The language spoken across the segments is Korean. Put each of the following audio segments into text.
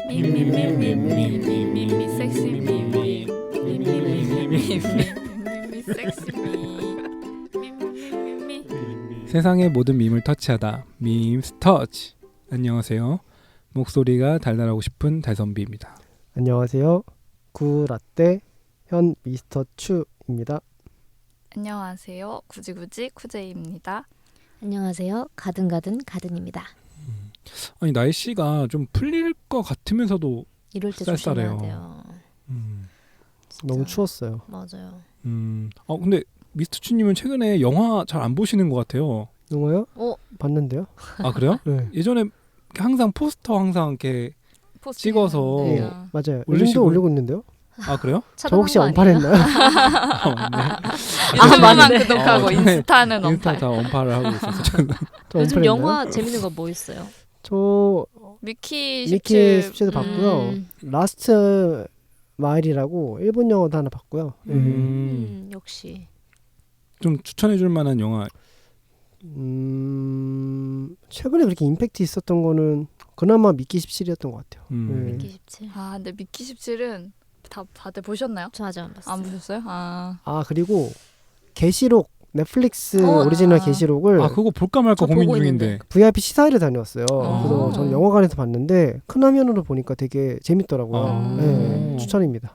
미미미미미미미미 섹시 미미 미미미미미미 섹시 미미미미미. 세상의 모든 밈을 터치하다 밈스 터치. 안녕하세요. 목소리가 달달하고 싶은 달선비입니다. 안녕하세요. 구라떼 현 미스터 추입니다. 안녕하세요. 굳이굳이 쿠제이입니다. 안녕하세요. 가든가든 가든입니다. 아니 날씨가 좀 풀릴 것 같으면서도 이럴 때 쌀쌀해요. 조심해야 돼요. 너무 추웠어요. 맞아요. 근데 미스터 추님은 최근에 영화 잘 안 보시는 것 같아요. 영화요? 봤는데요? 아 그래요? 네. 예전에 항상 포스터 항상 이렇게 찍어서 네, 네. 맞아요. 올리시고- 요즘도 올리고 있는데요? 아 그래요? 저 혹시 언팔했나요? 유튜브만 맞네. 구독하고 저는 인스타는 인스타 언팔. 다 언팔을 하고 있어서 저는. 저 요즘 언팔했나요? 영화 재밌는 거 뭐 있어요? 저 미키 미키 17 17도 봤고요. 라스트 마일이라고 일본 영화도 하나 봤고요. 역시 좀 추천해줄 만한 영화. 최근에 그렇게 임팩트 있었던 거는 그나마 미키 17이었던 것 같아요. 네. 미키 17. 아 근데 미키 17은 다들 보셨나요? 저 아직 안 봤어요. 안 보셨어요? 아 그리고 게시록 넷플릭스 어, 오리지널 아. 게시록을 아 그거 볼까 말까 저 고민 보고 중인데. 있는데. VIP 시사회를 다녀왔어요. 아. 그래서 저는 영화관에서 봤는데 큰 화면으로 보니까 되게 재밌더라고요. 아. 네, 추천입니다.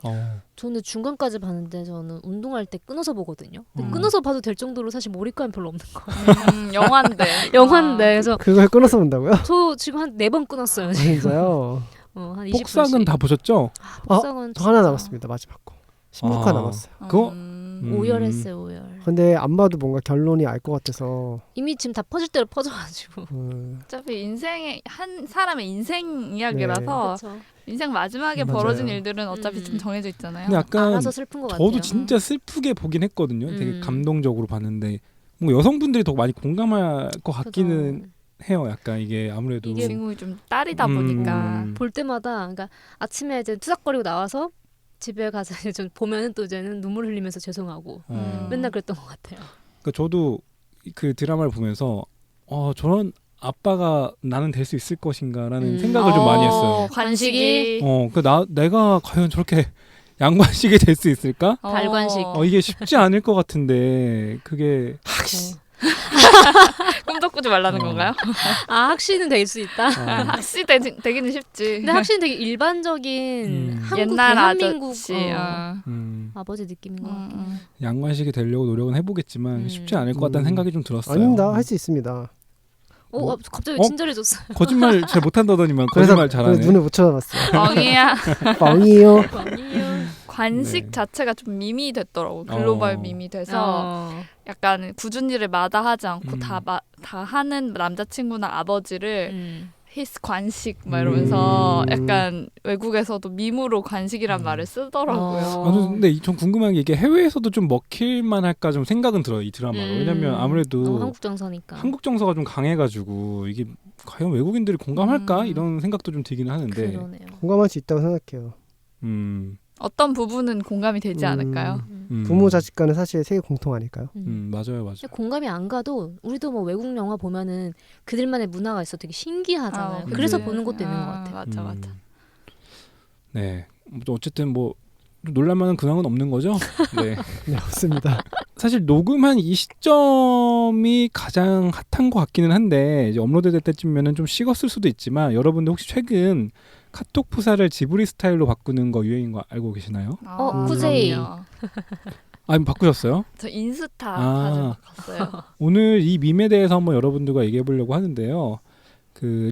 저는 중간까지 봤는데 저는 운동할 때 끊어서 보거든요. 근데 음. 끊어서 봐도 될 정도로 사실 몰입감이 별로 없는 거예요. 영화인데. 영화인데 그래서 그걸 끊어서 본다고요? 저 지금 한 4번 끊었어요. 지금. 진짜요? 한 20분씩. 복삭은 다 보셨죠? 복삭은 저 하나 진짜 남았습니다. 마지막 거. 16화 아. 남았어요. 그거? 오열했어요. 오열. 근데 안 봐도 뭔가 결론이 알 것 같아서 이미 지금 다 퍼질 대로 퍼져가지고. 어차피 인생의 한 사람의 인생 이야기라서 그쵸. 인생 마지막에 맞아요. 벌어진 일들은 어차피 좀 정해져 있잖아요. 근데 약간 알아서 슬픈 것 같아요. 저도 진짜 슬프게 보긴 했거든요. 되게 음. 감동적으로 봤는데 뭔가 여성분들이 더 많이 공감할 것 같기는 해요. 약간 이게 아무래도 이게 주인공이 좀 딸이다 보니까 볼 때마다 그러니까 아침에 이제 투닥거리고 나와서 집에 가서 이제 좀 보면은 또 이제는 눈물 흘리면서 죄송하고 맨날 그랬던 것 같아요. 그러니까 저도 그 드라마를 보면서 저런 아빠가 나는 될 수 있을 것인가라는 생각을 좀 많이 했어요. 관식이 내가 과연 저렇게 양관식이 될 수 있을까? 달관식. 이게 쉽지 않을 것 같은데 그게 꿈도 꾸지 말라는 건가요? 학시는 될 수 있다. 학시 되기는 쉽지. 근데 학시는 되게 일반적인 한국 옛날 대한민국 아저씨. 아버지 느낌인 것 같긴 해요. 양관식이 되려고 노력은 해보겠지만 쉽지 않을 것 같다는 생각이 좀 들었어요. 아닙니다. 할 수 있습니다. 갑자기 친절해졌어요. 거짓말 잘 못한다더니만 그래서 거짓말 잘하네. 눈에 못 쳐다봤어요. 뻥이야. 뻥이요. 관식 네. 자체가 좀 밈이 됐더라고. 글로벌 밈이 돼서 약간 굳은 일을 마다하지 않고 다 하는 남자친구나 아버지를 히스 관식 막 이러면서 약간 외국에서도 밈으로 관식이란 말을 쓰더라고요. 근데 전 궁금한 게 이게 해외에서도 좀 먹힐만 할까 좀 생각은 들어요. 이 드라마로. 왜냐면 아무래도 한국 정서니까. 한국 정서가 좀 강해가지고 이게 과연 외국인들이 공감할까 이런 생각도 좀 들기는 하는데. 그러네요. 공감할 수 있다고 생각해요. 어떤 부분은 공감이 되지 않을까요? 부모 자식 간은 사실 세계 공통 아닐까요? 맞아요. 공감이 안 가도 우리도 뭐 외국 영화 보면은 그들만의 문화가 있어 되게 신기하잖아요. 그래서 보는 것도 있는 것 같아요. 맞아. 네. 어쨌든 뭐 놀랄만한 근황은 없는 거죠? 네. 네, 없습니다. 사실 녹음한 이 시점이 가장 핫한 것 같기는 한데 이제 업로드될 때쯤면은 좀 식었을 수도 있지만 여러분들 혹시 최근 카톡 프사를 지브리 스타일로 바꾸는 거 유행인 거 알고 계시나요? 쿠제이. 바꾸셨어요? 저 인스타 자주 바꿨어요. 오늘 이 밈에 대해서 한번 여러분들과 얘기해 보려고 하는데요.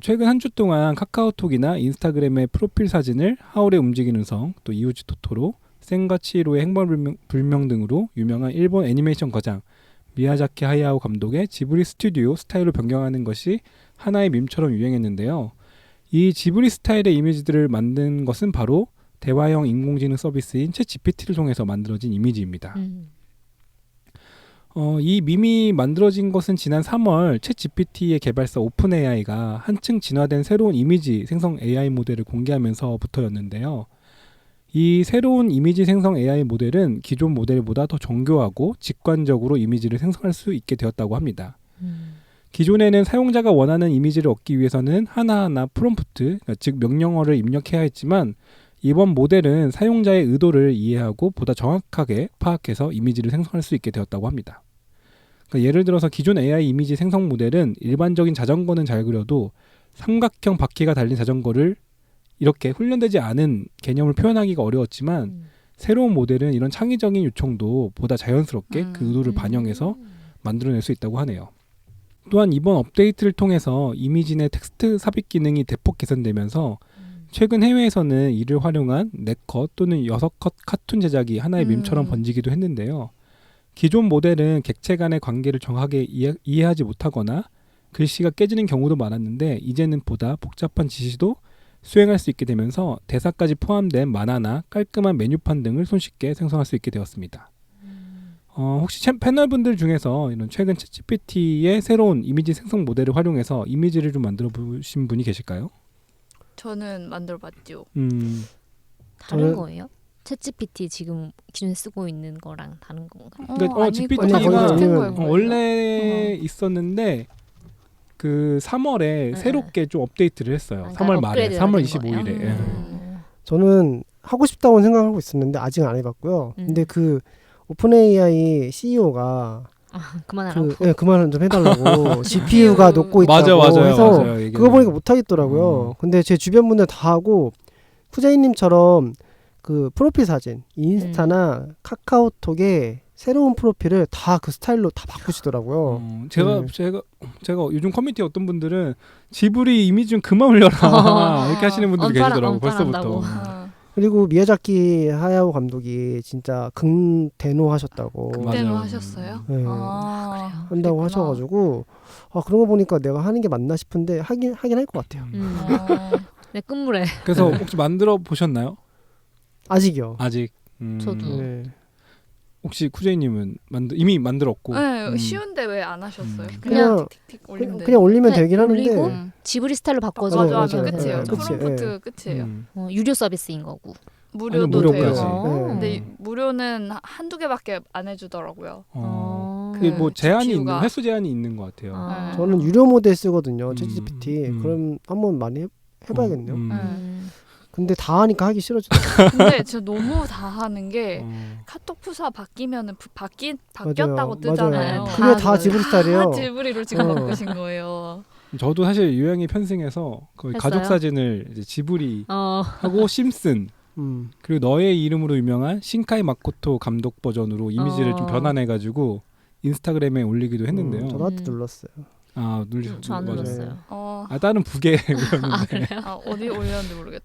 최근 한 주 동안 카카오톡이나 인스타그램의 프로필 사진을 하울의 움직이는 성, 또 이우지 토토로, 센과 치히로의 행방불명 등으로 유명한 일본 애니메이션 거장 미야자키 하야오 감독의 지브리 스튜디오 스타일로 변경하는 것이 하나의 밈처럼 유행했는데요. 이 지브리 스타일의 이미지들을 만든 것은 바로 대화형 인공지능 서비스인 챗GPT를 통해서 만들어진 이미지입니다. 이 밈이 만들어진 것은 지난 3월 챗GPT의 개발사 오픈AI가 한층 진화된 새로운 이미지 생성 AI 모델을 공개하면서부터였는데요. 이 새로운 이미지 생성 AI 모델은 기존 모델보다 더 정교하고 직관적으로 이미지를 생성할 수 있게 되었다고 합니다. 기존에는 사용자가 원하는 이미지를 얻기 위해서는 하나하나 프롬프트, 그러니까 즉 명령어를 입력해야 했지만 이번 모델은 사용자의 의도를 이해하고 보다 정확하게 파악해서 이미지를 생성할 수 있게 되었다고 합니다. 그러니까 예를 들어서 기존 AI 이미지 생성 모델은 일반적인 자전거는 잘 그려도 삼각형 바퀴가 달린 자전거를 이렇게 훈련되지 않은 개념을 표현하기가 어려웠지만 새로운 모델은 이런 창의적인 요청도 보다 자연스럽게 그 의도를 반영해서 만들어낼 수 있다고 하네요. 또한 이번 업데이트를 통해서 이미지 내 텍스트 삽입 기능이 대폭 개선되면서 최근 해외에서는 이를 활용한 4컷 또는 6컷 카툰 제작이 하나의 밈처럼 번지기도 했는데요. 기존 모델은 객체 간의 관계를 정확하게 이해하지 못하거나 글씨가 깨지는 경우도 많았는데 이제는 보다 복잡한 지시도 수행할 수 있게 되면서 대사까지 포함된 만화나 깔끔한 메뉴판 등을 손쉽게 생성할 수 있게 되었습니다. 혹시 패널분들 중에서 이런 최근 챗GPT의 새로운 이미지 생성 모델을 활용해서 이미지를 좀 만들어 보신 분이 계실까요? 저는 만들어봤죠. 다른 거예요? 챗GPT 지금 기존에 쓰고 있는 거랑 다른 건가요? 그러니까 GPT가 원래 있었는데 그 3월에 새롭게 좀 업데이트를 했어요. 3월 말에, 3월 25일에. 저는 하고 싶다고 생각하고 있었는데 아직 안 해봤고요. 근데 그 오픈 AI CEO가 그만하라고. 그만 좀 해달라고 GPU가 녹고 있다고 해서 그거 보니까 못 하겠더라고요. 근데 제 주변 분들 다 하고 후자이님처럼 그 프로필 사진, 인스타나 카카오톡에 새로운 프로필을 다 그 스타일로 다 바꾸시더라고요. 제가 요즘 커뮤니티 어떤 분들은 지브리 이미지 좀 그만 올려라 이렇게 하시는 분들이 계시더라고요. 벌써부터. 그리고 미야자키 하야오 감독이 진짜 극대노 하셨다고. 극대노 하셨어요? 네. 한다고 하셔가지고 그런 거 보니까 내가 하는 게 맞나 싶은데 하긴 할 것 같아요. 네, 끝물에. 그래서 혹시 만들어 보셨나요? 아직이요. 아직. 저도. 네. 혹시 쿠제이님은 이미 만들었고. 네, 쉬운데 왜 안 하셨어요? 그냥 틱틱 올리면 그냥 올리면 되긴 하는데 지브리 스타일로 바꿔서 맞아. 끝이에요. 프롬프트 끝이에요. 유료 서비스인 거고. 무료도 돼요. 네. 근데 무료는 한두 개밖에 안 해주더라고요. 그게 뭐 제한이 GPU가. 있는 횟수 제한이 있는 것 같아요. 저는 유료 모델 쓰거든요. 챗GPT. 그럼 한번 많이 해봐야겠네요. 근데 다 하니까 하기 싫어지더라고요. 근데 진짜 너무 다 하는 게 카톡 푸사 바뀌면은 바뀌었다고 뜨잖아요. 그게 다 지브리 스타일이에요. 다 지브리로 지금 바꾸신 거예요. 저도 사실 유형이 편승해서 거의 가족 사진을 이제 지브리 하고 심슨 그리고 너의 이름으로 유명한 신카이 마코토 감독 버전으로 이미지를 좀 변환해가지고 인스타그램에 올리기도 했는데요. 저도 한때 눌렀어요. 저 안 눌렀어요. 다른 부계였는데. 어디 올렸는지 모르겠다.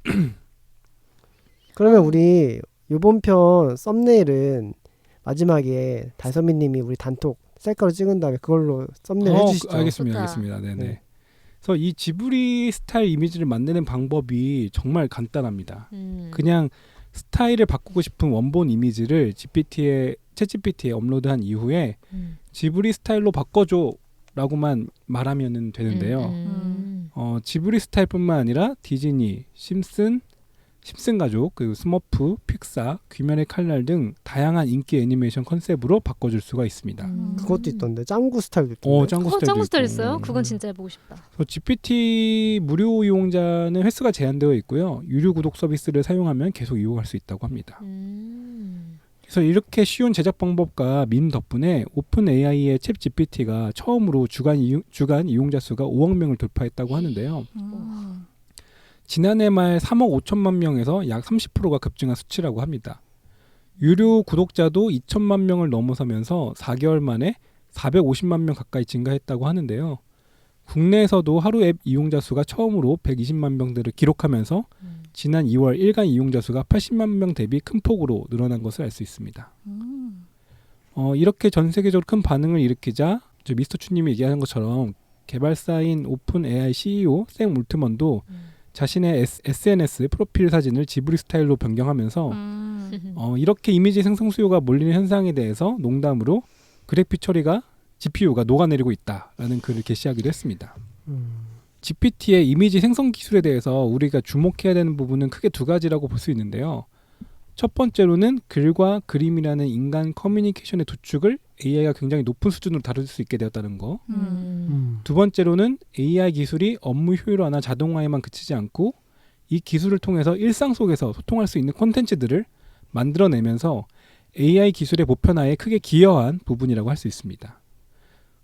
그러면 우리 이번 편 썸네일은 마지막에 달선미님이 우리 단톡 셀카로 찍은 다음에 그걸로 썸네일 해주시죠. 알겠습니다. 네네. 그래서 이 지브리 스타일 이미지를 만드는 방법이 정말 간단합니다. 그냥 스타일을 바꾸고 싶은 원본 이미지를 챗GPT에 업로드한 이후에 지브리 스타일로 바꿔줘 라고만 말하면 되는데요. 지브리 스타일뿐만 아니라 디즈니, 심슨 가족, 그리고 스머프, 픽사, 귀멸의 칼날 등 다양한 인기 애니메이션 컨셉으로 바꿔줄 수가 있습니다. 그것도 있던데 짱구 스타일도 있던데. 짱구 스타일 있어요? 그건 진짜 해보고 싶다. GPT 무료 이용자는 횟수가 제한되어 있고요. 유료 구독 서비스를 사용하면 계속 이용할 수 있다고 합니다. 그래서 이렇게 쉬운 제작 방법과 밈 덕분에 오픈 AI의 챗 GPT가 처음으로 주간 이용자 수가 5억 명을 돌파했다고 하는데요. 지난해 말 3억 5천만 명에서 약 30%가 급증한 수치라고 합니다. 유료 구독자도 2천만 명을 넘어서면서 4개월 만에 450만 명 가까이 증가했다고 하는데요. 국내에서도 하루 앱 이용자 수가 처음으로 120만 명대를 기록하면서 지난 2월 일간 이용자 수가 80만 명 대비 큰 폭으로 늘어난 것을 알 수 있습니다. 이렇게 전 세계적으로 큰 반응을 일으키자 미스터 추님이 얘기하는 것처럼 개발사인 오픈 AI CEO 샘 울트먼도 자신의 SNS 프로필 사진을 지브리 스타일로 변경하면서 이렇게 이미지 생성 수요가 몰리는 현상에 대해서 농담으로 그래픽 처리가 GPU가 녹아내리고 있다라는 글을 게시하기도 했습니다. GPT의 이미지 생성 기술에 대해서 우리가 주목해야 되는 부분은 크게 두 가지라고 볼 수 있는데요. 첫 번째로는 글과 그림이라는 인간 커뮤니케이션의 두 축을 AI가 굉장히 높은 수준으로 다룰 수 있게 되었다는 거. 두 번째로는 AI 기술이 업무 효율화나 자동화에만 그치지 않고 이 기술을 통해서 일상 속에서 소통할 수 있는 콘텐츠들을 만들어내면서 AI 기술의 보편화에 크게 기여한 부분이라고 할 수 있습니다.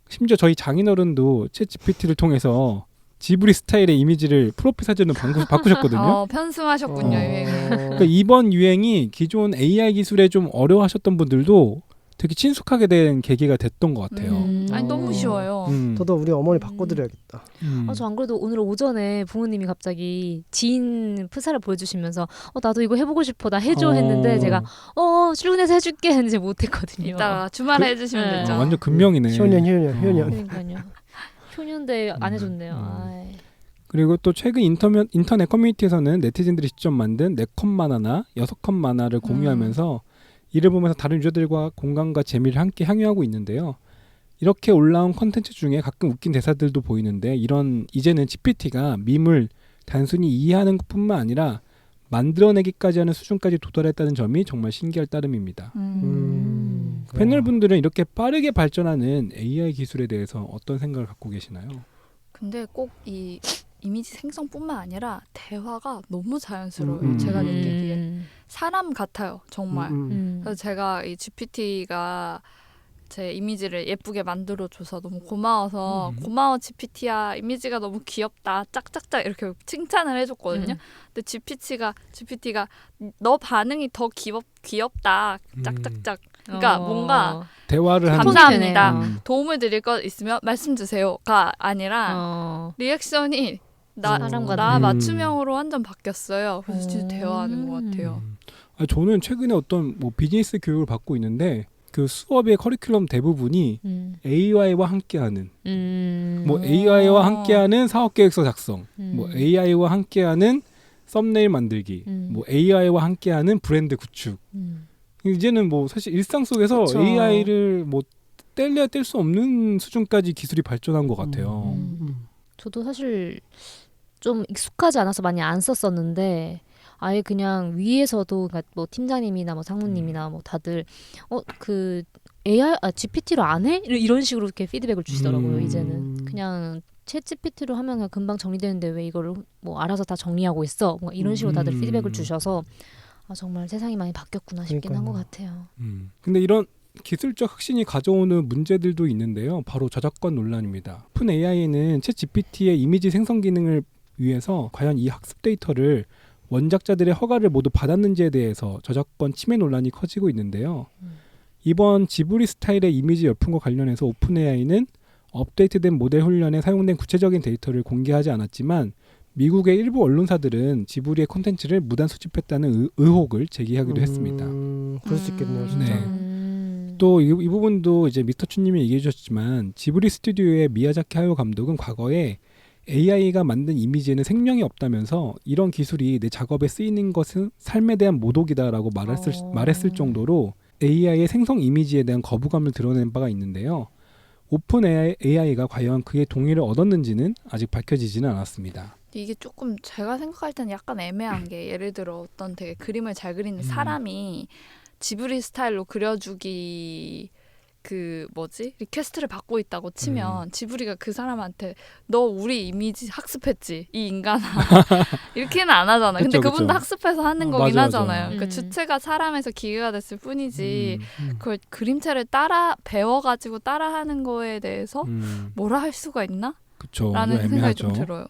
심지어 저희 장인어른도 챗GPT를 통해서 지브리 스타일의 이미지를 프로필 사진으로 바꾸셨거든요. 편승하셨군요. 유행을. 그러니까 이번 유행이 기존 AI 기술에 좀 어려워하셨던 분들도 되게 친숙하게 된 계기가 됐던 것 같아요. 아니 너무 쉬워요. 저도 우리 어머니 바꿔드려야겠다. 저 안 그래도 오늘 오전에 부모님이 갑자기 지인 프사를 보여주시면서 나도 이거 해보고 싶어, 나 해줘 했는데 제가 출근해서 해줄게 했는데 못했거든요. 이따 주말에 해주시면 되죠. 완전 금명이네. 효년. 그러니까요. 효년대 안 해줬네요. 그리고 또 최근 인터넷 커뮤니티에서는 네티즌들이 직접 만든 4컷 만화나 6컷 만화를 공유하면서 이를 보면서 다른 유저들과 공감과 재미를 함께 향유하고 있는데요. 이렇게 올라온 콘텐츠 중에 가끔 웃긴 대사들도 보이는데 이제는 GPT가 밈을 단순히 이해하는 것뿐만 아니라 만들어내기까지 하는 수준까지 도달했다는 점이 정말 신기할 따름입니다. 패널분들은 이렇게 빠르게 발전하는 AI 기술에 대해서 어떤 생각을 갖고 계시나요? 근데 꼭 이 이미지 생성뿐만 아니라 대화가 너무 자연스러워요. 제가 느끼기에 사람 같아요. 정말. 그래서 제가 이 GPT가 제 이미지를 예쁘게 만들어줘서 너무 고마워서 고마워 GPT야, 이미지가 너무 귀엽다, 짝짝짝 이렇게 칭찬을 해줬거든요. 근데 GPT가 너 반응이 더 귀엽다, 짝짝짝. 그러니까 뭔가 대화를 감사합니다. 도움을 드릴 것 있으면 말씀 주세요가 아니라 리액션이 나 맞춤형으로 완전 바뀌었어요. 그래서 진짜 대화하는 것 같아요. 저는 최근에 어떤 비즈니스 교육을 받고 있는데 그 수업의 커리큘럼 대부분이 AI와 함께하는 AI와 함께하는 사업계획서 작성, AI와 함께하는 썸네일 만들기, AI와 함께하는 브랜드 구축. 이제는 사실 일상 속에서 그쵸. AI를 뗄 수 없는 수준까지 기술이 발전한 것 같아요. 저도 사실 좀 익숙하지 않아서 많이 안 썼었는데 아예 그냥 위에서도 그러니까 팀장님이나 상무님이나 다들 그 AI GPT로 안 해? 이런 식으로 이렇게 피드백을 주시더라고요. 이제는 그냥 챗 GPT로 하면 그냥 금방 정리되는데 왜 이거를 알아서 다 정리하고 있어? 이런 식으로 다들 피드백을 주셔서 정말 세상이 많이 바뀌었구나 싶긴 한 것 같아요. 근데 이런 기술적 혁신이 가져오는 문제들도 있는데요. 바로 저작권 논란입니다. 오픈 AI는 챗 GPT의 이미지 생성 기능을 위해서 과연 이 학습 데이터를 원작자들의 허가를 모두 받았는지에 대해서 저작권 침해 논란이 커지고 있는데요. 이번 지브리 스타일의 이미지 열풍과 관련해서 오픈 AI는 업데이트된 모델 훈련에 사용된 구체적인 데이터를 공개하지 않았지만 미국의 일부 언론사들은 지브리의 콘텐츠를 무단 수집했다는 의혹을 제기하기도 했습니다. 그럴 수 있겠네요, 진짜. 또 이 부분도 이제 미스터 추님이 얘기해 주셨지만 지브리 스튜디오의 미야자키 하야오 감독은 과거에 AI가 만든 이미지에는 생명이 없다면서 이런 기술이 내 작업에 쓰이는 것은 삶에 대한 모독이다라고 말했을 정도로 AI의 생성 이미지에 대한 거부감을 드러낸 바가 있는데요. 오픈 AI가 과연 그의 동의를 얻었는지는 아직 밝혀지지는 않았습니다. 이게 조금 제가 생각할 때는 약간 애매한 게 예를 들어 어떤 되게 그림을 잘 그리는 사람이 지브리 스타일로 그려주기 리퀘스트를 받고 있다고 치면 지브리가 그 사람한테 너 우리 이미지 학습했지 이 인간아 이렇게는 안 하잖아요. 근데 그분도 학습해서 하는 거긴 하잖아요. 그러니까 주체가 사람에서 기계가 됐을 뿐이지 그걸 그림체를 배워가지고 따라하는 거에 대해서 뭐라 할 수가 있나? 라는 생각이 좀 들어요.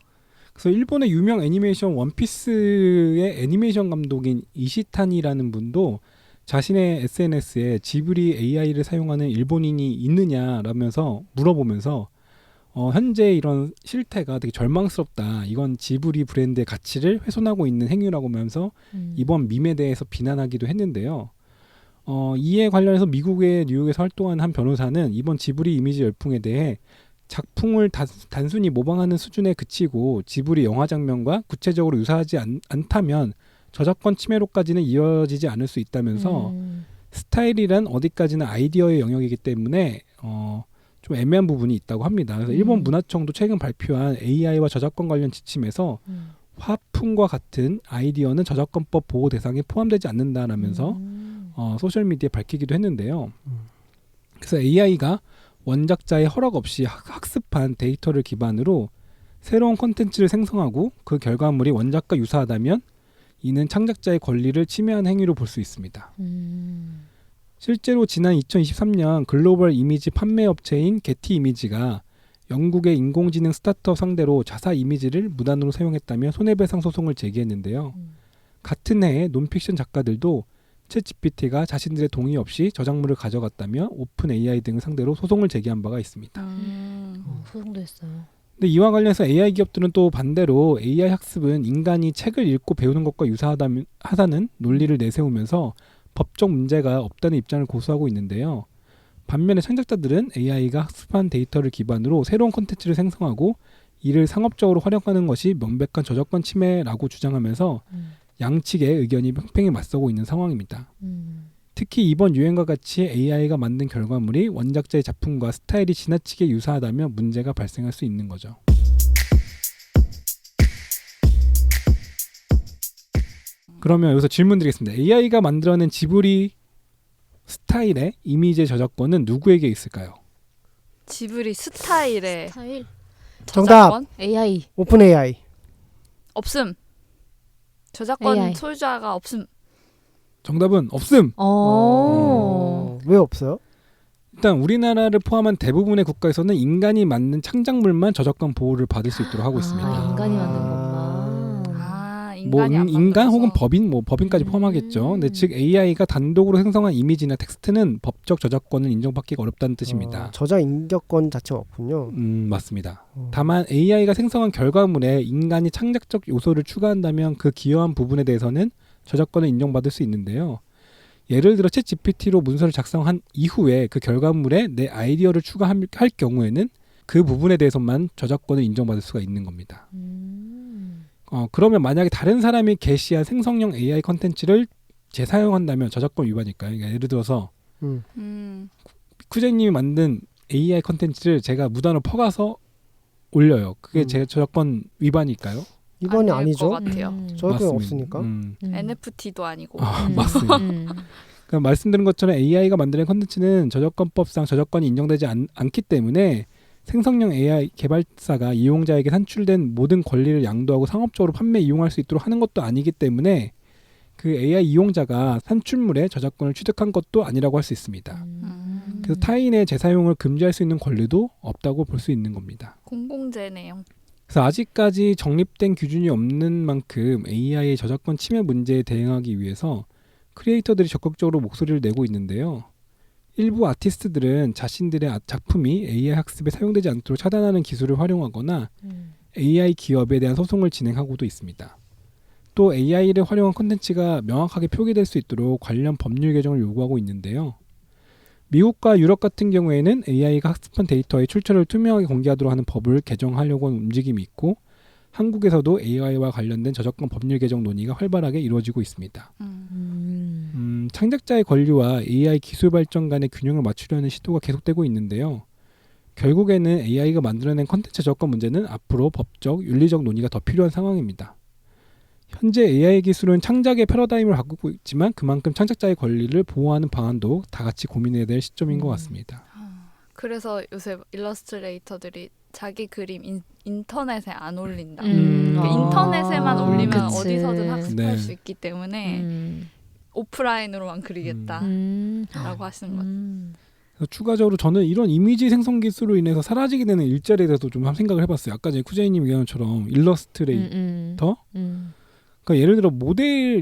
그래서 일본의 유명 애니메이션 원피스의 애니메이션 감독인 이시타니라는 분도 자신의 SNS에 지브리 AI를 사용하는 일본인이 있느냐라면서 물어보면서 현재 이런 실태가 되게 절망스럽다. 이건 지브리 브랜드의 가치를 훼손하고 있는 행위라고 하면서 이번 밈에 대해서 비난하기도 했는데요. 이에 관련해서 미국의 뉴욕에서 활동하는 한 변호사는 이번 지브리 이미지 열풍에 대해 작품을 단순히 모방하는 수준에 그치고 지브리 영화 장면과 구체적으로 유사하지 않다면 저작권 침해로까지는 이어지지 않을 수 있다면서 스타일이란 어디까지나 아이디어의 영역이기 때문에 좀 애매한 부분이 있다고 합니다. 그래서 일본 문화청도 최근 발표한 AI와 저작권 관련 지침에서 화풍과 같은 아이디어는 저작권법 보호 대상에 포함되지 않는다라면서 소셜미디어에 밝히기도 했는데요. 그래서 AI가 원작자의 허락 없이 학습한 데이터를 기반으로 새로운 콘텐츠를 생성하고 그 결과물이 원작과 유사하다면 이는 창작자의 권리를 침해한 행위로 볼 수 있습니다. 실제로 지난 2023년 글로벌 이미지 판매 업체인 게티 이미지가 영국의 인공지능 스타트업 상대로 자사 이미지를 무단으로 사용했다며 손해배상 소송을 제기했는데요. 같은 해에 논픽션 작가들도 챗GPT가 자신들의 동의 없이 저작물을 가져갔다며 오픈 AI 등을 상대로 소송을 제기한 바가 있습니다. 소송도 했어요. 근데 이와 관련해서 AI 기업들은 또 반대로 AI 학습은 인간이 책을 읽고 배우는 것과 유사하다는 논리를 내세우면서 법적 문제가 없다는 입장을 고수하고 있는데요. 반면에 창작자들은 AI가 학습한 데이터를 기반으로 새로운 콘텐츠를 생성하고 이를 상업적으로 활용하는 것이 명백한 저작권 침해라고 주장하면서 양측의 의견이 팽팽히 맞서고 있는 상황입니다. 특히 이번 유행과 같이 AI가 만든 결과물이 원작자의 작품과 스타일이 지나치게 유사하다면 문제가 발생할 수 있는 거죠. 그러면 여기서 질문 드리겠습니다. AI가 만들어낸 지브리 스타일의 이미지 저작권은 누구에게 있을까요? 지브리 스타일의 스타일? 저작권? AI. 오픈 AI. 없음. 저작권 AI. 소유자가 없음. 정답은 없음. 왜 없어요? 일단 우리나라를 포함한 대부분의 국가에서는 인간이 만든 창작물만 저작권 보호를 받을 수 있도록 하고 있습니다. 인간이 만든 것만. 인간이 안 인간 만들어서. 혹은 법인까지 포함하겠죠. 근데 즉 AI가 단독으로 생성한 이미지나 텍스트는 법적 저작권을 인정받기가 어렵다는 뜻입니다. 저작 인격권 자체가 없군요. 맞습니다. 다만 AI가 생성한 결과물에 인간이 창작적 요소를 추가한다면 그 기여한 부분에 대해서는 저작권을 인정받을 수 있는데요. 예를 들어 챗 GPT로 문서를 작성한 이후에 그 결과물에 내 아이디어를 추가할 경우에는 그 부분에 대해서만 저작권을 인정받을 수가 있는 겁니다. 그러면 만약에 다른 사람이 게시한 생성형 AI 컨텐츠를 재사용한다면 저작권 위반일까요? 그러니까 예를 들어서 쿠제님이 만든 AI 컨텐츠를 제가 무단으로 퍼가서 올려요. 그게 제 저작권 위반일까요? 위반이 아니죠. 같아요. 저작권이 없으니까. NFT도 아니고. 맞습니다. 그러니까 말씀드린 것처럼 AI가 만드는 컨텐츠는 저작권법상 저작권이 인정되지 않기 때문에 생성형 AI 개발사가 이용자에게 산출된 모든 권리를 양도하고 상업적으로 판매 이용할 수 있도록 하는 것도 아니기 때문에 그 AI 이용자가 산출물의 저작권을 취득한 것도 아니라고 할 수 있습니다. 그래서 타인의 재사용을 금지할 수 있는 권리도 없다고 볼 수 있는 겁니다. 공공재 내용. 그래서 아직까지 정립된 기준이 없는 만큼 AI의 저작권 침해 문제에 대응하기 위해서 크리에이터들이 적극적으로 목소리를 내고 있는데요. 일부 아티스트들은 자신들의 작품이 AI 학습에 사용되지 않도록 차단하는 기술을 활용하거나 AI 기업에 대한 소송을 진행하고도 있습니다. 또 AI를 활용한 콘텐츠가 명확하게 표기될 수 있도록 관련 법률 개정을 요구하고 있는데요. 미국과 유럽 같은 경우에는 AI가 학습한 데이터의 출처를 투명하게 공개하도록 하는 법을 개정하려고 하는 움직임이 있고 한국에서도 AI와 관련된 저작권 법률 개정 논의가 활발하게 이루어지고 있습니다. 창작자의 권리와 AI 기술 발전 간의 균형을 맞추려는 시도가 계속되고 있는데요. 결국에는 AI가 만들어낸 콘텐츠 저작권 문제는 앞으로 법적, 윤리적 논의가 더 필요한 상황입니다. 현재 AI 기술은 창작의 패러다임을 바꾸고 있지만 그만큼 창작자의 권리를 보호하는 방안도 다 같이 고민해야 될 시점인 것 같습니다. 그래서 요새 일러스트레이터들이 자기 그림 인터넷에 안 올린다. 인터넷에만 올리면 그치. 어디서든 학습할 네. 수 있기 때문에 오프라인으로만 그리겠다라고 하시는 것 같아요. 그래서 추가적으로 저는 이런 이미지 생성 기술로 인해서 사라지게 되는 일자리에 대해서 좀 생각을 해봤어요. 아까 전에 쿠제이님 얘기한 것처럼 일러스트레이터? 그러니까 예를 들어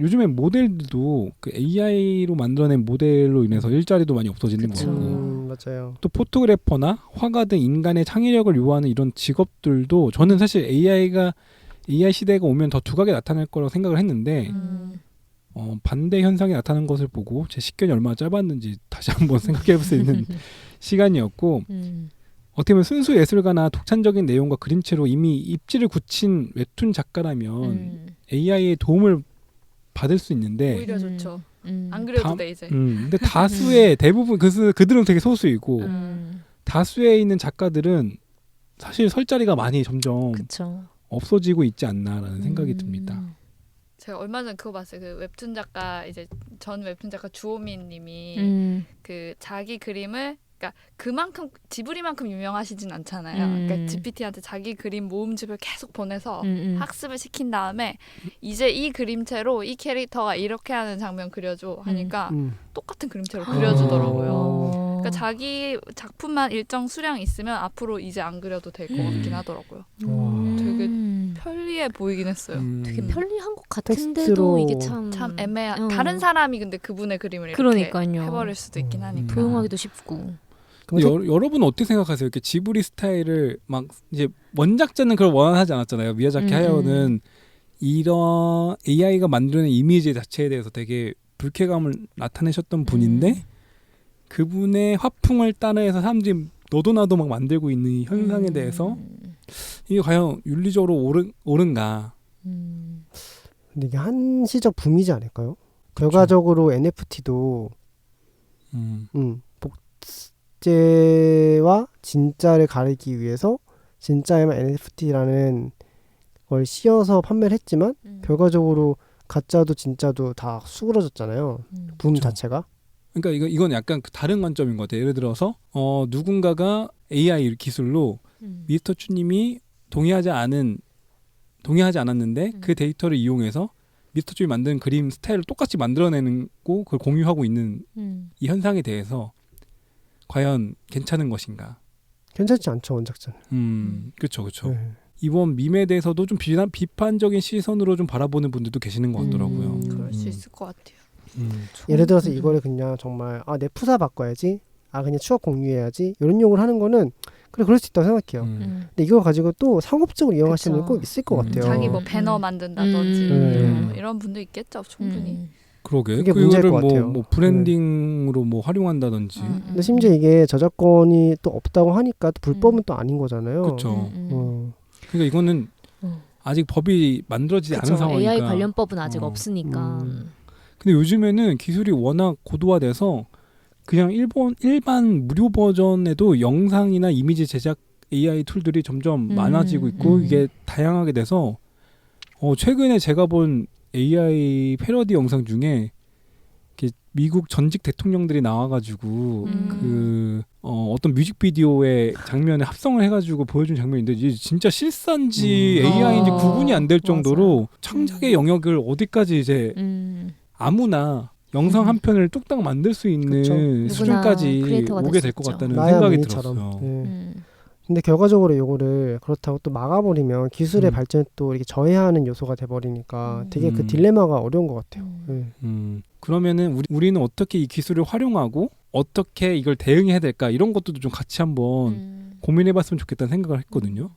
요즘에 모델들도 그 AI로 만들어낸 모델로 인해서 일자리도 많이 없어지는 그쵸. 거고 맞아요. 또 포토그래퍼나 화가 등 인간의 창의력을 요구하는 이런 직업들도 저는 사실 AI 시대가 오면 더 두각이 나타날 거라고 생각을 했는데 반대 현상이 나타나는 것을 보고 제 식견이 얼마나 짧았는지 다시 한번 생각해 볼 수 있는 시간이었고 어떻게 보면 순수 예술가나 독창적인 내용과 그림체로 이미 입지를 굳힌 웹툰 작가라면 AI의 도움을 받을 수 있는데 오히려 좋죠. 안 그려도 돼 이제. 근데 다수의 대부분 그들은 되게 소수이고 다수에 있는 작가들은 사실 설 자리가 많이 점점 그쵸. 없어지고 있지 않나라는 생각이 듭니다. 제가 얼마 전에 그거 봤어요. 그 웹툰 작가 전 웹툰 작가 주호민 님이 그 자기 그림을 그러니까 그만큼 지브리만큼 유명하시진 않잖아요. 그러니까 GPT한테 자기 그림 모음집을 계속 보내서 학습을 시킨 다음에 이제 이 그림체로 이 캐릭터가 이렇게 하는 장면 그려줘 하니까 똑같은 그림체로 그려주더라고요. 그러니까 자기 작품만 일정 수량 있으면 앞으로 이제 안 그려도 될 것 같긴 하더라고요. 되게 편리해 보이긴 했어요. 되게 편리한 것 같은데도 텍스트로 이게 참 애매한. 다른 사람이 근데 그분의 그림을 이렇게 그러니까요. 해버릴 수도 있긴 하니까. 도용하기도 쉽고. 여러분은 어떻게 생각하세요? 이렇게 지브리 스타일을 막 이제 원작자는 그걸 원하지 않았잖아요. 미야자키 하야오는 이런 AI가 만드는 이미지 자체에 대해서 되게 불쾌감을 나타내셨던 분인데 그분의 화풍을 따라해서 사람들이 너도 나도 막 만들고 있는 이 현상에 대해서 이게 과연 윤리적으로 옳은가? 근데 이게 한시적 붐이지 않을까요? 결과적으로 NFT도 복제와 진짜를 가리기 위해서 진짜에만 NFT라는 걸 씌워서 판매를 했지만 결과적으로 가짜도 진짜도 다 수그러졌잖아요. 붐 그쵸. 자체가. 그러니까 이건 약간 다른 관점인 것 같아요. 예를 들어서 누군가가 AI 기술로 미스터 츄님이 동의하지 않았는데 그 데이터를 이용해서 미스터 츄이 만든 그림 스타일을 똑같이 만들어내고 그걸 공유하고 있는 이 현상에 대해서 과연 괜찮은 것인가? 괜찮지 않죠, 원작자는. 그렇죠. 네. 이번 밈에 대해서도 좀 비판적인 시선으로 좀 바라보는 분들도 계시는 것 같더라고요. 그럴 수 있을 것 같아요. 예를 들어서 이거를 그냥 정말 내 프사 바꿔야지, 그냥 추억 공유해야지 이런 용어를 하는 거는 그래 그럴 수 있다고 생각해요. 근데 이걸 가지고 또 상업적으로 이용하시는 분 꼭 있을 것 같아요. 자기 뭐 배너 만든다든지 이런 분도 있겠죠, 충분히. 그러게. 그게 문제일 것 같아요. 뭐 브랜딩으로 뭐 활용한다든지. 근데 심지어 이게 저작권이 또 없다고 하니까 또 불법은 또 아닌 거잖아요. 그렇죠. 그러니까 이거는 아직 법이 만들어지지 않은 상황이니까. AI 관련법은 아직 없으니까. 근데 요즘에는 기술이 워낙 고도화돼서 그냥 일반 무료 버전에도 영상이나 이미지 제작 AI 툴들이 점점 많아지고 있고 이게 다양하게 돼서 최근에 제가 본 AI 패러디 영상 중에 미국 전직 대통령들이 나와가지고 어떤 뮤직비디오의 장면에 합성을 해가지고 보여준 장면인데 이게 진짜 실사인지 AI인지 구분이 안 될 정도로 창작의 영역을 어디까지 이제 아무나 영상 한 편을 뚝딱 만들 수 있는 수준까지 오게 될 것 같다는 생각이 들었어요. 근데 결과적으로 이거를 그렇다고 또 막아버리면 기술의 발전에 또 이렇게 저해하는 요소가 돼버리니까 되게 그 딜레마가 어려운 것 같아요. 그러면은 우리는 어떻게 이 기술을 활용하고 어떻게 이걸 대응해야 될까 이런 것도 좀 같이 한번 고민해봤으면 좋겠다는 생각을 했거든요.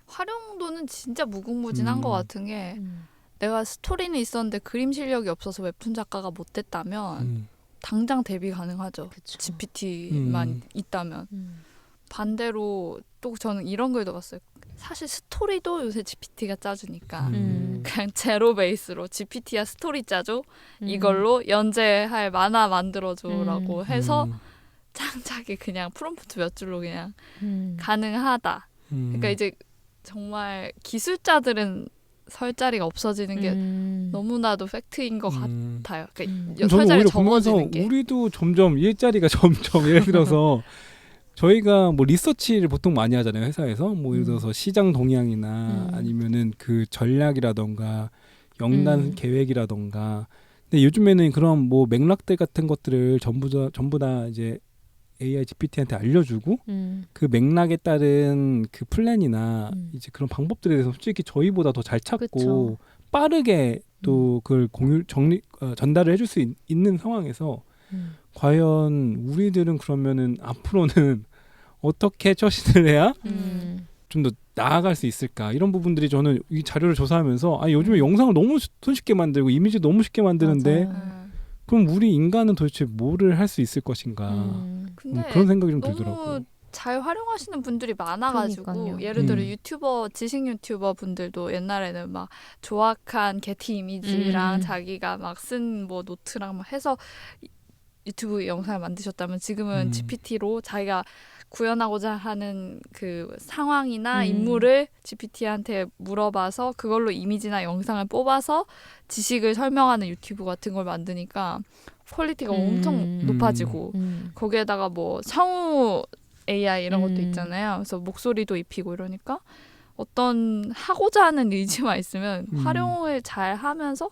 활용도는 진짜 무궁무진한 것 같은 게 내가 스토리는 있었는데 그림 실력이 없어서 웹툰 작가가 못 됐다면 당장 데뷔 가능하죠. 그쵸. GPT만 있다면. 반대로 또 저는 이런 걸 봤어요. 사실 스토리도 요새 GPT가 짜주니까 그냥 제로 베이스로 GPT야 스토리 짜줘. 이걸로 연재할 만화 만들어줘라고 해서 창작이 그냥 프롬프트 몇 줄로 그냥 가능하다. 그러니까 이제 정말 기술자들은 설 자리가 없어지는 게 너무나도 팩트인 것 같아요. 그러니까 설 자리 적어지는 게. 우리도 점점 일자리가 점점 예를 들어서 저희가 뭐 리서치를 보통 많이 하잖아요, 회사에서. 뭐 예를 들어서 시장 동향이나 아니면은 그 전략이라던가 영단 계획이라던가. 근데 요즘에는 그런 뭐 맥락들 같은 것들을 전부 다 이제 AI GPT한테 알려주고 그 맥락에 따른 그 플랜이나 이제 그런 방법들에 대해서 솔직히 저희보다 더 잘 찾고 그쵸. 빠르게 또 그걸 전달을 해줄 수 있는 상황에서 과연 우리들은 그러면은 앞으로는 어떻게 처신을 해야 좀 더 나아갈 수 있을까 이런 부분들이 저는 이 자료를 조사하면서 요즘에 영상을 너무 손쉽게 만들고 이미지 너무 쉽게 만드는데 그럼 우리 인간은 도대체 뭐를 할 수 있을 것인가 근데 그런 생각이 좀 너무 들더라고요. 잘 활용하시는 분들이 많아가지고 그러니까요. 예를 들어 지식 유튜버 분들도 옛날에는 막 조악한 게티 이미지랑 자기가 막 쓴 뭐 노트랑 막 해서 유튜브 영상을 만드셨다면 지금은 GPT로 자기가 구현하고자 하는 그 상황이나 음. 인물을 GPT한테 물어봐서 그걸로 이미지나 영상을 뽑아서 지식을 설명하는 유튜브 같은 걸 만드니까 퀄리티가 엄청 높아지고 거기에다가 뭐 성우 AI 이런 것도 있잖아요. 그래서 목소리도 입히고 이러니까 어떤 하고자 하는 의지만 있으면 활용을 잘 하면서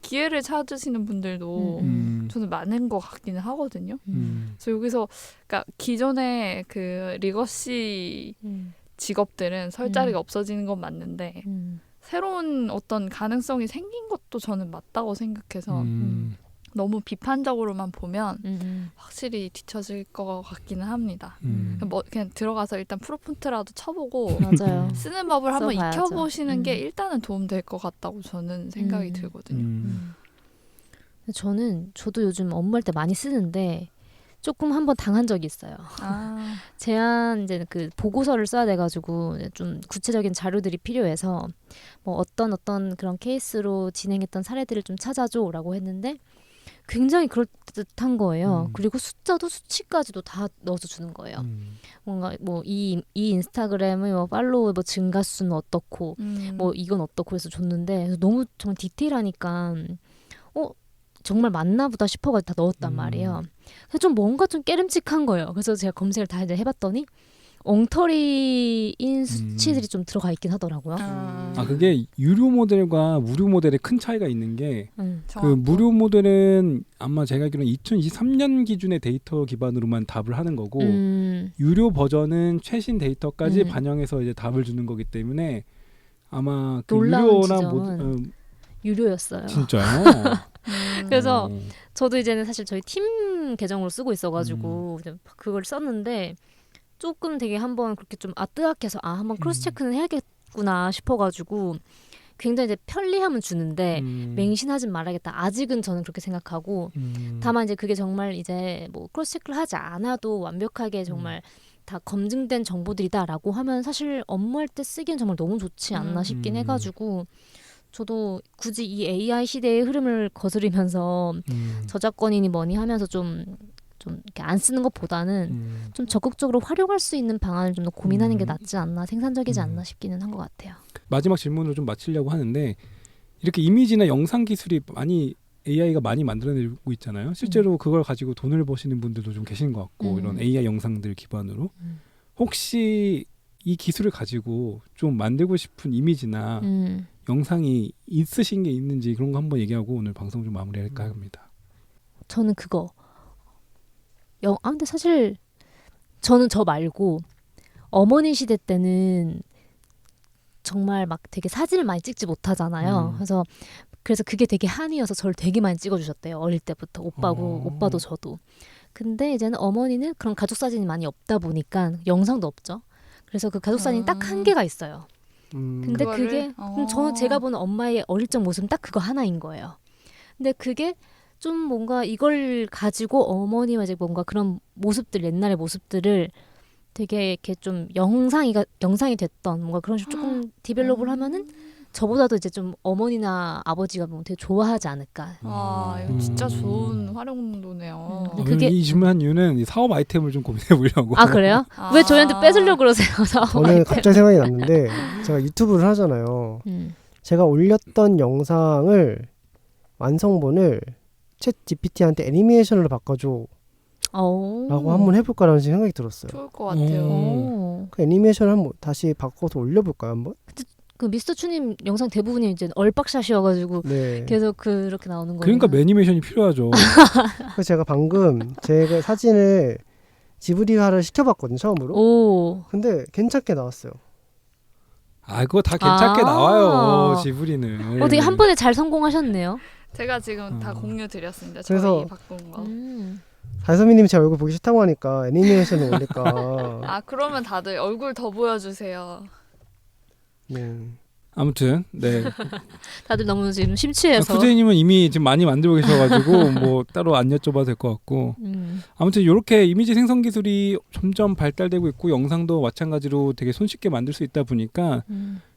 기회를 찾으시는 분들도 저는 많은 것 같기는 하거든요. 그래서 여기서 그러니까 기존의 그 리거시 직업들은 설 자리가 없어지는 건 맞는데 새로운 어떤 가능성이 생긴 것도 저는 맞다고 생각해서 너무 비판적으로만 보면 확실히 뒤처질 것 같기는 합니다. 뭐 그냥 들어가서 일단 프롬프트라도 쳐보고 맞아요. 쓰는 법을 한번 써봐야죠. 익혀보시는 게 일단은 도움될 것 같다고 저는 생각이 들거든요. 저도 요즘 업무할 때 많이 쓰는데 조금 한번 당한 적이 있어요. 제한 이제 그 보고서를 써야 돼가지고 좀 구체적인 자료들이 필요해서 뭐 어떤 그런 케이스로 진행했던 사례들을 좀 찾아줘라고 했는데 굉장히 그럴듯한 거예요. 그리고 숫자도 수치까지도 다 넣어서 주는 거예요. 뭔가 뭐 이 인스타그램의 뭐 팔로우 뭐 증가 수는 어떻고 뭐 이건 어떻고 해서 줬는데 그래서 너무 정말 디테일하니까 정말 맞나 보다 싶어가지고 다 넣었단 말이에요. 그래서 좀 뭔가 좀 깨름칙한 거예요. 그래서 제가 검색을 다 이제 해봤더니 엉터리인 수치들이 좀 들어가 있긴 하더라고요. 그게 유료 모델과 무료 모델에 큰 차이가 있는 게 그 무료 모델은 아마 제가 알기로는 2023년 기준의 데이터 기반으로만 답을 하는 거고 유료 버전은 최신 데이터까지 반영해서 이제 답을 주는 거기 때문에 아마 그 유료나 유료였어요. 진짜요? 그래서 저도 이제는 사실 저희 팀 계정으로 쓰고 있어가지고 그걸 썼는데 조금 되게 한번 그렇게 좀 뜨악해서 한번 크로스 체크는 해야겠구나 싶어가지고 굉장히 이제 편리함은 주는데 맹신하진 말아야겠다. 아직은 저는 그렇게 생각하고 다만 이제 그게 정말 이제 뭐 크로스 체크를 하지 않아도 완벽하게 정말 다 검증된 정보들이다라고 하면 사실 업무할 때 쓰기엔 정말 너무 좋지 않나 싶긴 해가지고 저도 굳이 이 AI 시대의 흐름을 거스르면서 저작권이니 뭐니 하면서 좀 이렇게 안 쓰는 것보다는 좀 적극적으로 활용할 수 있는 방안을 좀 더 고민하는 게 낫지 않나, 생산적이지 않나 싶기는 한 것 같아요. 마지막 질문으로 좀 마치려고 하는데 이렇게 이미지나 영상 기술이 AI가 많이 만들어내고 있잖아요. 실제로 그걸 가지고 돈을 버시는 분들도 좀 계신 것 같고 이런 AI 영상들 기반으로 혹시 이 기술을 가지고 좀 만들고 싶은 이미지나 영상이 있으신 게 있는지 그런 거 한번 얘기하고 오늘 방송 좀 마무리할까 합니다. 저는 그거 근데 사실 저는 저 말고 어머니 시대 때는 정말 막 되게 사진을 많이 찍지 못하잖아요. 그래서 그게 되게 한이어서 저를 되게 많이 찍어주셨대요. 어릴 때부터 오빠도 저도. 근데 이제는 어머니는 그런 가족 사진이 많이 없다 보니까 영상도 없죠. 그래서 그 가족 사진이 딱 한 개가 있어요. 근데 그게 저는 제가 보는 엄마의 어릴 적 모습은 딱 그거 하나인 거예요. 근데 그게 좀 뭔가 이걸 가지고 어머니와 이제 뭔가 그런 모습들 옛날의 모습들을 되게 이렇게 좀 영상이 됐던 뭔가 그런 식으로 조금 디벨롭을 하면은 저보다도 이제 좀 어머니나 아버지가 뭐 되게 좋아하지 않을까. 이거 진짜 좋은 활용도네요. 그게 이 질문한 이유는 사업 아이템을 좀 고민해 보려고. 그래요? 왜 저희한테 뺏으려고 그러세요? 저는 갑자기 생각이 났는데 제가 유튜브를 하잖아요. 제가 올렸던 영상을 완성본을 챗 GPT한테 애니메이션으로 바꿔줘 라고 한번 해볼까라는 생각이 들었어요. 좋을 것 같아요. 그 애니메이션을 한번 다시 바꿔서 올려볼까요 한번? 그 미스터 추님 영상 대부분이 이제 얼박샷이어가지고 계속 그렇게 나오는 거예요. 그러니까 애니메이션이 필요하죠. 그래서 제가 방금 제가 사진을 지브리화를 시켜봤거든요 처음으로. 근데 괜찮게 나왔어요. 그거 다 괜찮게 나와요 지브리는. 되게 한 번에 잘 성공하셨네요. 제가 지금 다 공유 드렸습니다. 저희 바꾼 거. 달서미님 제 얼굴 보기 싫다고 하니까 애니메이션을 올릴까. 그러면 다들 얼굴 더 보여주세요. 아무튼 다들 너무 지금 심취해서. 푸제이님은 이미 지금 많이 만들고 계셔가지고 뭐 따로 안 여쭤봐도 될 것 같고. 아무튼 이렇게 이미지 생성 기술이 점점 발달되고 있고 영상도 마찬가지로 되게 손쉽게 만들 수 있다 보니까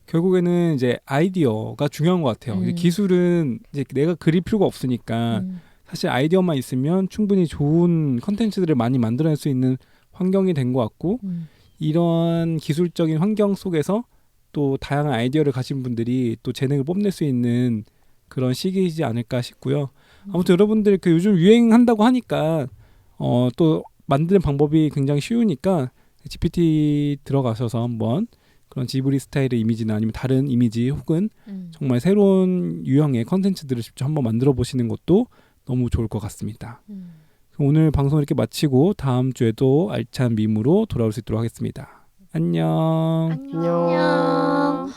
결국에는 이제 아이디어가 중요한 것 같아요. 기술은 이제 내가 그릴 필요가 없으니까 사실 아이디어만 있으면 충분히 좋은 컨텐츠들을 많이 만들어낼 수 있는 환경이 된 것 같고 이런 기술적인 환경 속에서 또 다양한 아이디어를 가진 분들이 또 재능을 뽐낼 수 있는 그런 시기이지 않을까 싶고요. 아무튼 여러분들 그 요즘 유행한다고 하니까 또 만드는 방법이 굉장히 쉬우니까 GPT 들어가셔서 한번 그런 지브리 스타일의 이미지나 아니면 다른 이미지 혹은 정말 새로운 유형의 컨텐츠들을 직접 한번 만들어 보시는 것도 너무 좋을 것 같습니다. 오늘 방송 이렇게 마치고 다음 주에도 알찬 밈으로 돌아올 수 있도록 하겠습니다. 안녕. 안녕.